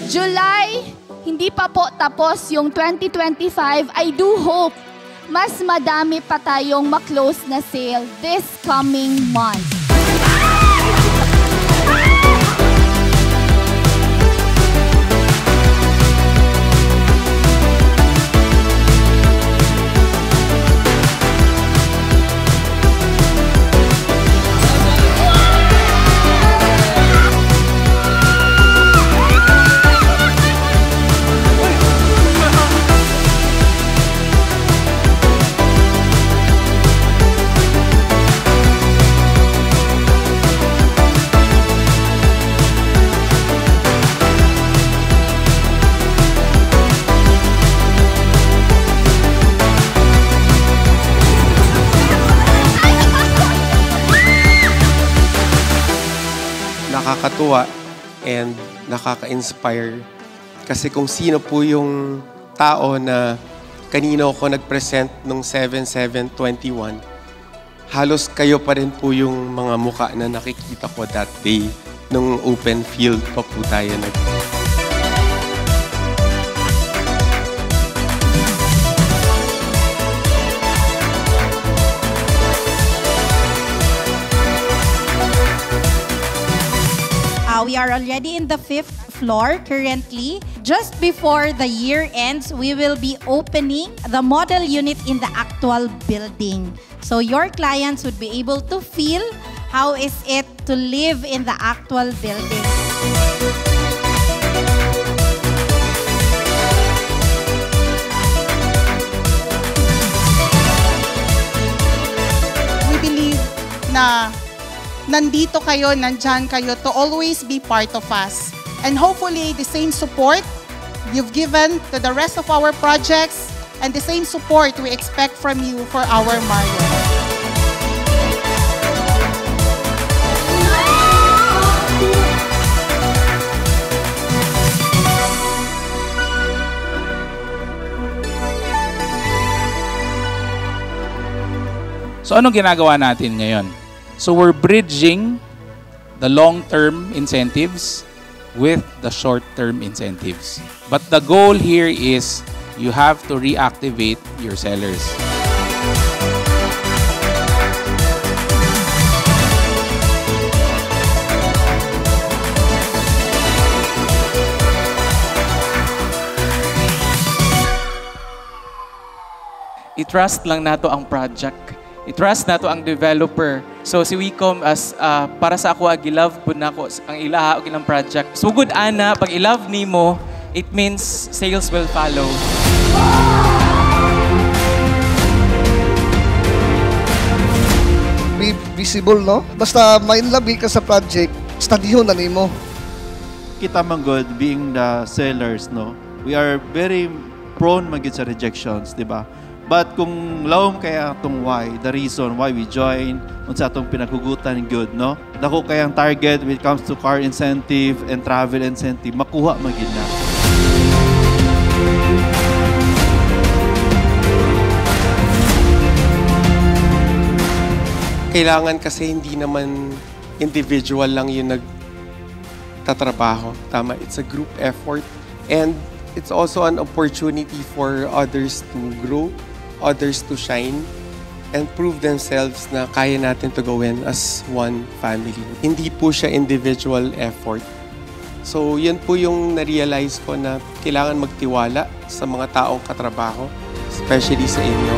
July, hindi pa po tapos yung 2025. I do hope mas madami pa tayong ma-close na sale this coming month. Nakakatuwa and nakaka-inspire kasi kung sino po yung tao na kanino ako nag-present nung 7/7/21, halos kayo pa rin po yung mga muka na nakikita ko that day nung open field pa po tayo We are already in the 5th floor currently. Just before the year ends, we will be opening the model unit in the actual building. So your clients would be able to feel how is it to live in the actual building. We believe na nandito kayo, nandyan kayo to always be part of us. And hopefully, the same support you've given to the rest of our projects and the same support we expect from you for our Mario. So anong ginagawa natin ngayon? So we're bridging the long-term incentives with the short-term incentives. But the goal here is you have to reactivate your sellers. I-trust lang nato ang project. I-trust nato ang developer. So si Wecom as para sa ako gilove pud nako ang ilaha og ilang project. So good ana pag i-love nimo, it means sales will follow. Be visible, no? Basta ma-inlove ka sa project, stadyon na nimo. Kita man good being the sellers, no? We are very prone magid sa rejections, di ba? But kung lawom kaya itong why, the reason why we join, unsa atong pinaghugutan good, no? Dako kayang target when it comes to car incentive and travel incentive, makuha magid na. Kailangan kasi hindi naman individual lang yung nagtatrabaho. Tama, it's a group effort. And it's also an opportunity for others to grow, others to shine, and prove themselves na kaya natin to gawin as one family. Hindi po siya individual effort. So, yun po yung na-realize ko na kailangan magtiwala sa mga taong katrabaho, especially sa inyo.